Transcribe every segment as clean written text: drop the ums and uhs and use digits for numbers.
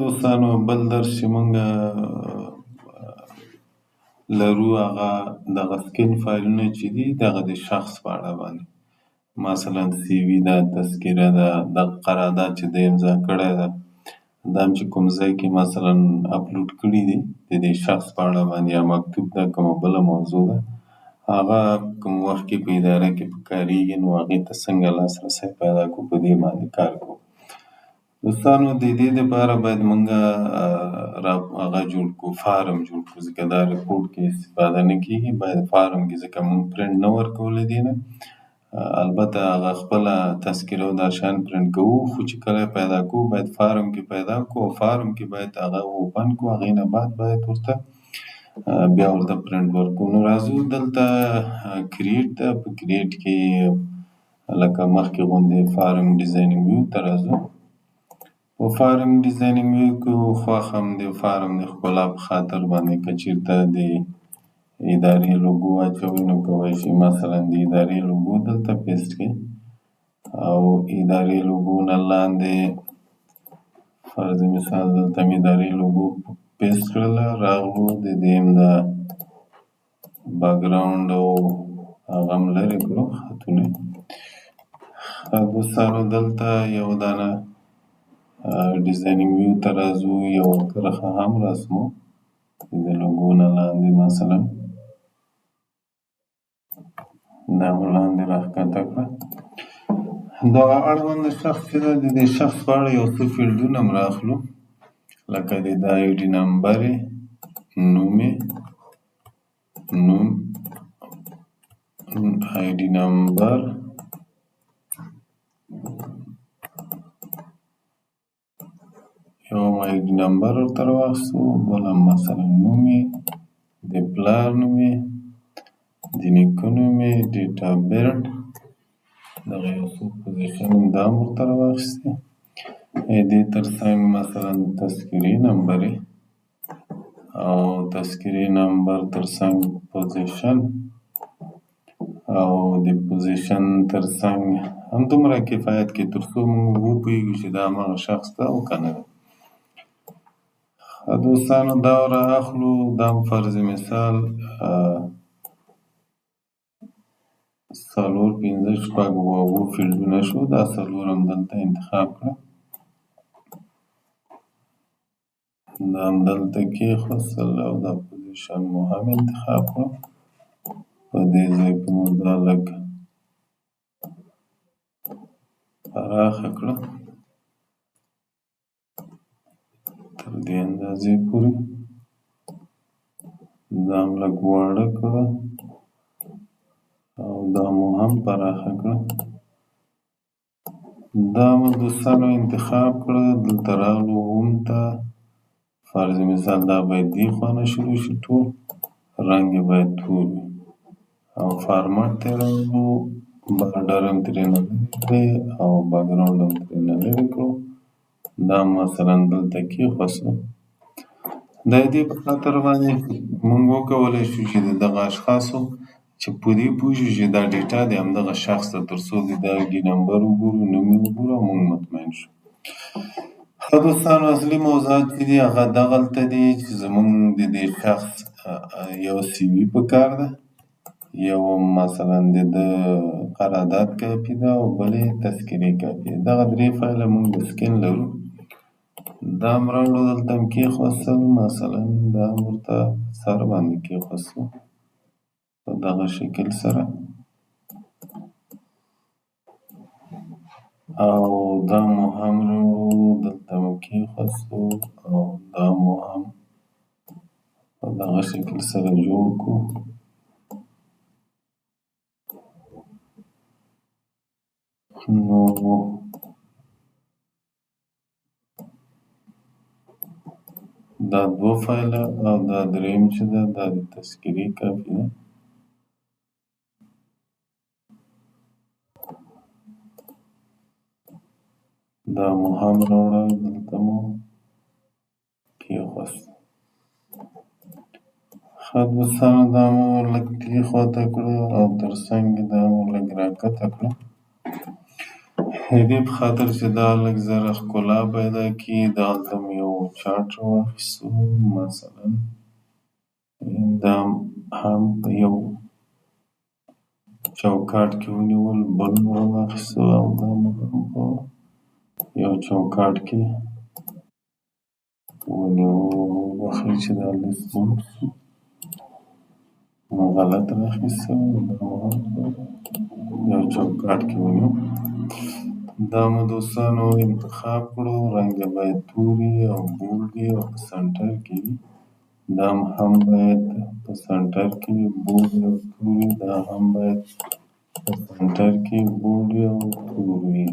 دوستانو بل درس چې مونږ لرو هغه دغه سکین فایلونه چې دي دغه د شخص په اړه باندې مثلا سی وي ده، تذکره ده، دغه قرارداد چې دی امضا کړی ده، دا هم چې کوم ځای کې مثلا اپلوډ کړي دي د دې شخص په اړه باندې یا مکتوب ده کومه بله موضوع ده هغه کوم وخت کې په اداره کې په کاریږي نو هغې ته څنګه لاسرسی پیدا کړو په دې باندې کار کوو. دوستانو د دې دپاره باید مونږ هغه جوړ کړو فارم جوړ کړو ځکه دا ریپورټ کې استفاده نه کېږي باید فارم کې ځکه مونږ پرنټ نه ورکوو له دې نه البته هغه خپله تذکره او دا شیان پرنټ کوو خو چې کله پیدا کوو باید فارم کې پیدا کوو او فارم کې باید هغه اوپن کوو هغې نه بعد باید ورته بیا ورته پرنټ ورکوو. نو راځو دلته کریټ ده په کریټ کې لکه مخکې غوندې فارم ډیزاینینګ ویو ته راځو. په فارم ډیزاینینګ ویو کې خوښ هم د فارم د ښکلا په خاطر باندې که چېرته د ادارې لوګو واچوئ نو کولی شئ مثلا د ادارې لوګو دلته پیسټ کړئ او ادارې لوګو نه لاندې فرض مثال دلته مې ادارې لوګو پیسټ کړله راغلو د دې هم د بیکګراونډ او هغه هم لرې کړو خطونه دوستانو دلته یو دانه ډیزاینینګ ویو ته راځو یو کرښه هم رسمو د لوګو نه لاندې مثلا دا مو لاندې راښکته کړه. دغه اړونده شخص چې ده د دې شخص په اړه یو څه فیلډونه هم رااخلو لکه د ده آی ډي نمبر یې نوم آی ډي نمبر یو آی ډي نمبر ورته راواخیستو بل هم مثلا نوم یې د پلار نوم یې د نیکه نوم یې ډیټ آف برډ دغه یو څو پوزیشن دا هم ورته راواخیستې دې تر څنګ مثلا تذکرې نمبر یې او تذکرې نمبر تر څنګ پوزیشن او د پوزیشن تر څنګ همدومره کفایت کې تر څو موږ وپوهېږو چې دا هماغه شخص ده او که نه ده. دوستانو دا رااخلو دا هم فرض مثال څلور پنځه شپږ اووه فیلډونه شو دا څلور هم دلته انتخاب کړه دا هم دلته کېښودل او دا پوزیشن مو هم انتخاب کړو په دې ځای کې مو دا لږ پراخه کړه تر دې اندازې پورې دا هم لږ واړه کړه او دا مو هم پراخه کړه دا مو دوستانو انتخاب کړه دلته راغلو هوم ته فرض مثال دا باید دې خوا نه شروع شي ټول رنګ یې باید تور وي او فارمټ ته یې راغلو بارډر هم ترېنه لرې کړئ او بیکګراونډ هم ترېنه لرې کړو دا مثلا دلته کېښوستو د دې په خاطر باندې موږ وکولی شو چې د دغه اشخاصو چې په دې پوه شو چې دا ډیټا د همدغه شخص ته تر څو د آی ډي نمبر وګورو نوم یې وګورو او موږ مطمئن شو. ښه دوستانو اصلي موضوعات چې دي هغه دغلته دي چې زموږ د دې شخص یو سی وي پکار ده یو مثلا د ده قرارداد کاپي ده او بل یې تذکرې کاپي ده دغه درې فایله موږ د سکین لرو دا هم راوړو دلته هم کېښوستل مثلا دا هم ورته سر باندې کېښوستو په دغه شکل سره او دا مو هم راوړو دلته مو کېښوستو او دا مو هم په دغه شکل سره جوړ کړو نو دا دوه فایله او دا درېیم چې ده دا د تذکرې کاپي ده دا مو هم راوړه دلته مو کېښوست. ښه دوستانو دا مو لږ دې خواته کړه او تر څنګ دا مو لږ راکښته کړه دې په خاطر چې دا لږ زره ښکلا پیدا کړي دلته مې یو چارټ راواخیستو مثلا دا هم په یو چوکاټ کې ونیول بل مې راواخیستو او دا مې هم په یو چوکاټ کې ونیو وښیي چې دا لیست بند شو نو غلط راخیستی و دا مو هم په یو چوکاټ کې ونیو دا مو دوستانو انتخاب کړو رنګ یې باید تور وي او بولډ وي او په سنټر کې وي دا هم باید په سنټر کې بولډ وي او تور وي دا هم باید په سنټر کې بولډ وي او تور وي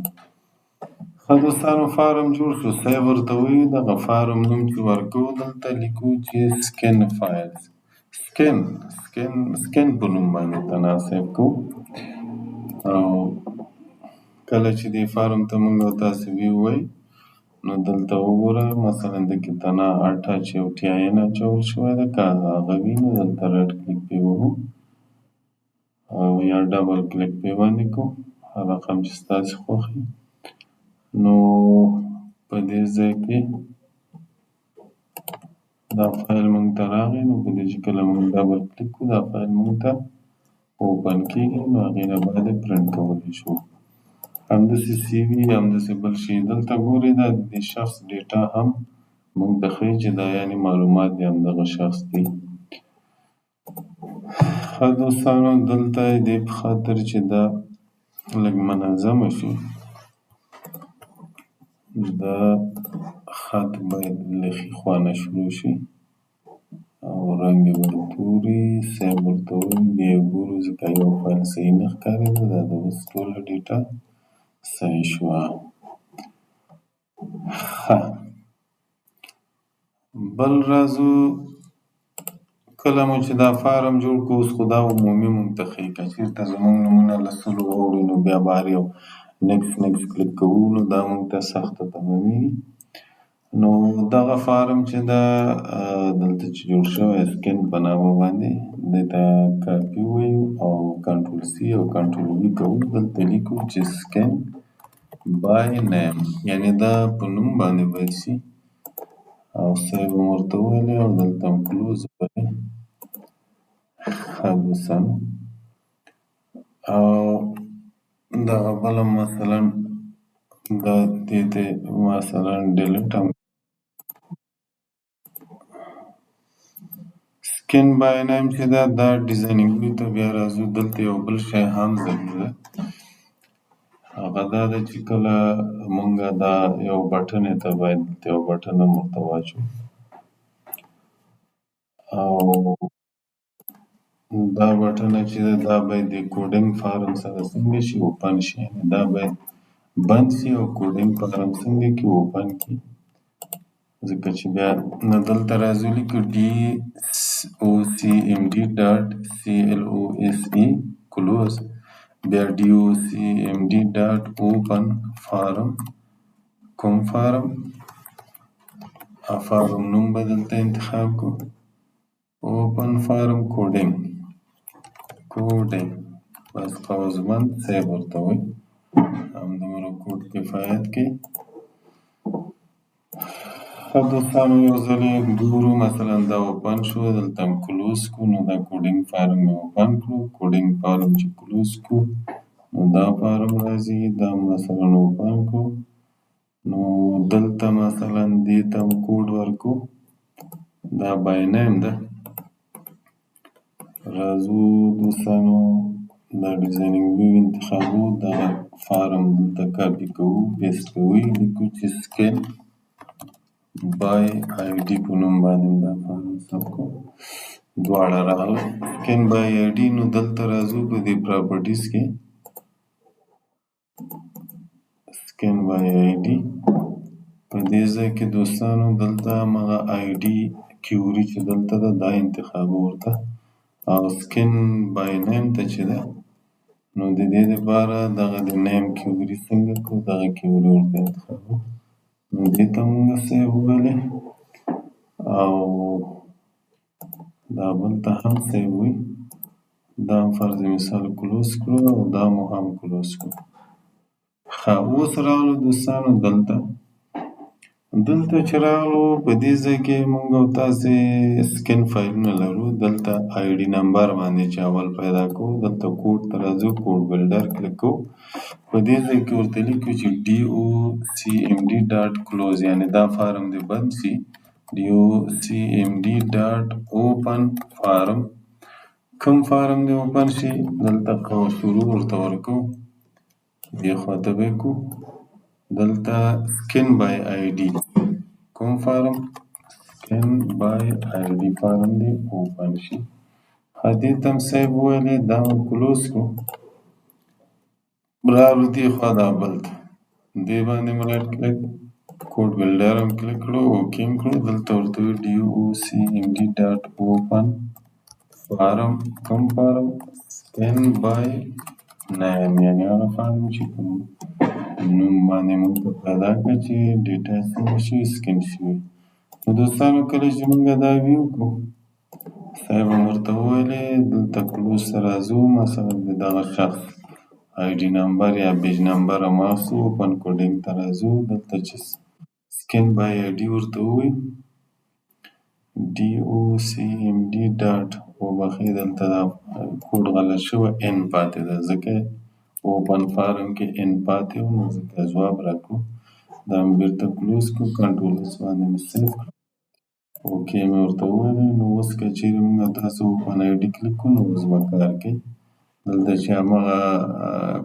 ښه دوستانو فارم جوړ شو سیو ورته وایي دغه فارم نوم چې ورکوو دلته لیکو چې سکین فایلز سکین په نوم باندې تنا سیو کوو او کله چې دې فارم ته موږ او تاسې ویو وایي نو دلته وګورئ مثلا دکې تنا اټچ یو ټي آی ان اچول شوی ده که هغه وي نو دلته رایټ کلیک پرې وهو او یا ډبل کلیک پرې باندې کوو هر رقم چې ستاسې خوښ وي نو په دې ځای کې دا فایل موږ ته راغی نو په دې چې کله موږ ډبل کلیک کوو دا فایل موږ ته اوپن کېږي نو هغې نه باید یې پرنټ کولی شو همداسې سی وي همداسې بل شي دلته ګورئ دا د دې شخص ډیټا هم موږ ته ښیي چې دا یعنې معلومات د همدغه شخص دي ښه دوستانو دلته یې دې په خاطر چې دا لږ منظمه شي دا خط باید له ښي خوا نه شروع شي او رنګ یې باید تور وي سیو ورته وایي بیا یې ګورو ځکه یو فایل صحیح نه ښکارېده دا د اوس ټوله ډیټا صحیح شوه ښه بل راځو کله مو چې دا فارم جوړ کړو اوس خو دا عمومي موږ ته ښیي که چېرته زموږ نومونه له سلو واوړي نو بیا بهر یو نیکسټ کلیک کوو نو دا موږ ته سخته تمامېږي نو دغه فارم چې دا دلته چې جوړ شوی سکین په نامه باندې دې ته کاپي ووایو او کنټرول سی او کنټرول وي کوو دلته لیکو چې سکین بای نیم یعنې دا په نوم باندې باید شي او سیو هم ورته وویلی او دلته هم کلوز ووایي ښه دوستانو او دغه بله مثلا دا دې ته مثلا ډیلیټ هم سکین بای نیم چې ده دا ډیزاینینګ ته بیا راځو دلته یو بل شی هم ضرور ده هغه دا ده چې کله مونږ دا یو بټنې ته باید دلته یو بټن هم ورته واچوو او دا بټنه چې ده دا باید د کوډینګ فارم سره څنګه شي اوپن شي یعنې دا باید بند شي او کوډینګ فارم څنګه کړي اوپن کړي ځکه چې بیا نو دلته راځو لیکو ډي او سی ام ډي ډاټ سی ال او اس ای کلوز بیا ډي او سی ام ډي ډاټ اوپن فارم کوم فارم فارم نوم به دلته انتخاب کړو اوپن فارم کوډینګ بس قوسبند سیو ورته وایي همدومره کوډ کفایت کوي ښه دوستانو یو ځل یې ګورو مثلا دا اوپن شو دلته هم کلوز کړو نو دا کوډینګ فارم یې اوپن کړو کوډینګ فارم چې کلوز کړو نو دا فارم راځي دا مثلا اوپن کړو نو دلته مثلا دې ته هم کوډ ورکړو دا بای نیم ده راځو دوستانو دا ډیزاینینګ ویو انتخابو دغه فارم دلته کاپي کوو پیسټ کوو لیکو چې سکین بای آی ډي په نوم باندې دا فارم ثبت کوو دواړه راغله سکین بای آی ډي نو دلته راځو په دې پراپرټیز کې سکین بای آی ډي په دې ځای کې دوستانو دلته همغه آی ډي کیوري چې دلته ده دا انتخابو ورته او سکین بای نیم ته چې ده نو د دې دپاره دغه د نیم کیوري څنګه کړو دغه کیوري ورته انتخابو نو دې ته مونږ سیو وویلی او دا بل ته هم سیو وي دا هم فرض مثال کلوز کړو او دا مو هم کلوز کړو اوس راغلو دوستانو دلته چې راغلو په دې ځای کې موږ او تاسې سکن فایلونه لرو. دلته آی ډي نمبر باندې چې اول پیدا کوو، دلته کوډ ته راځو، کوډ بلډر کلیک کوو. په دې ځای کې ورته لیکو چې docmd.close یعنې دا فارم دې بند شي. docmd.open فارم، کوم فارم دې اوپن شي دلته شروع ورته ورکو، دې خواته به کو. دلته سکن بای آی ډي کوم فارم، سکن بای آی ډي فارم دې اوپن شي. دې ته هم سیب وویلې، دا هم کلوز کړو. راغلو دې خوا دا بل ته، دې باندې مو رایټ کلیک، کوډ بلډر هم کلیک کړو، اوکې هم کړو. دلته ورته وایو docmd.open فارم، کوم فارم، سکن بای نیم یعنې هغه فارم چې په نوم باندې موږ ته پیدا کړه چې ډیټا یې څنګه شوي، سکن شوي. نو دوستانو کله چې موږ دا ویو کړو، صاحب هم ورته وویلې دلته کلوز ته راځو، مثلا د دغه شخص آی ډي نمبر یا بیج نمبر هم واخلو، اوپن کوډینګ ته راځو. دلته چې سکن بای آی ډي ورته ووایو، docmd ډاټ وبخښئ دلته دا کوډ غلط شوی، ان پاتې ده ځکه اوپن فارم کې ان پاتې و، نو ځکه ځواب راکړو. دا مې بیرته کلوز کړو، کنټرول اس باندې مې سیف کړو، اوکې مې ورته وویلې. نو اوس که چیرې موږ تاسو اوپن آی ډي کلیک کړو نو اوس به کار کوي. دلته چې همغه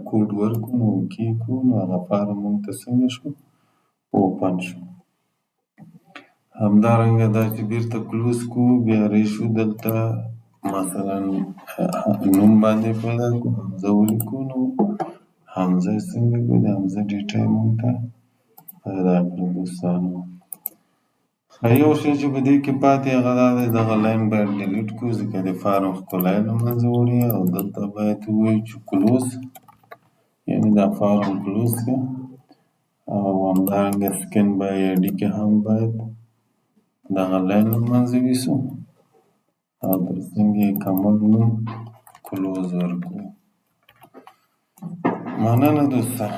کوډ ورکړو نو اوکې کړو، نو هغه فارم موږ ته څنګه شو، اوپن شو. همدارنګه دا چې بیرته کلوز کړو، بیا راشو دلته مثلا نوم باندې پیدا کړو، حمزه ولیکو. نو حمزه یې څنګه کړو، د حمزه ډیټا یې موږ ته پیدا کړو دوستانو. یو شی چې په دې کې پاتې هغه دا دی، دغه لاین باید ډیلیټ کړو ځکه د فارم ښکلا یې له منځه وړي، او دلته باید ووایو چې کلوز یعنې دا فارم کلوز کړه. او همدارنګه سکن بای آی ډي کې هم باید دغه لاین له منځه یوسو او تر څنګ یې کمنټ نوم کلوز ورکړو. مننه دوستان.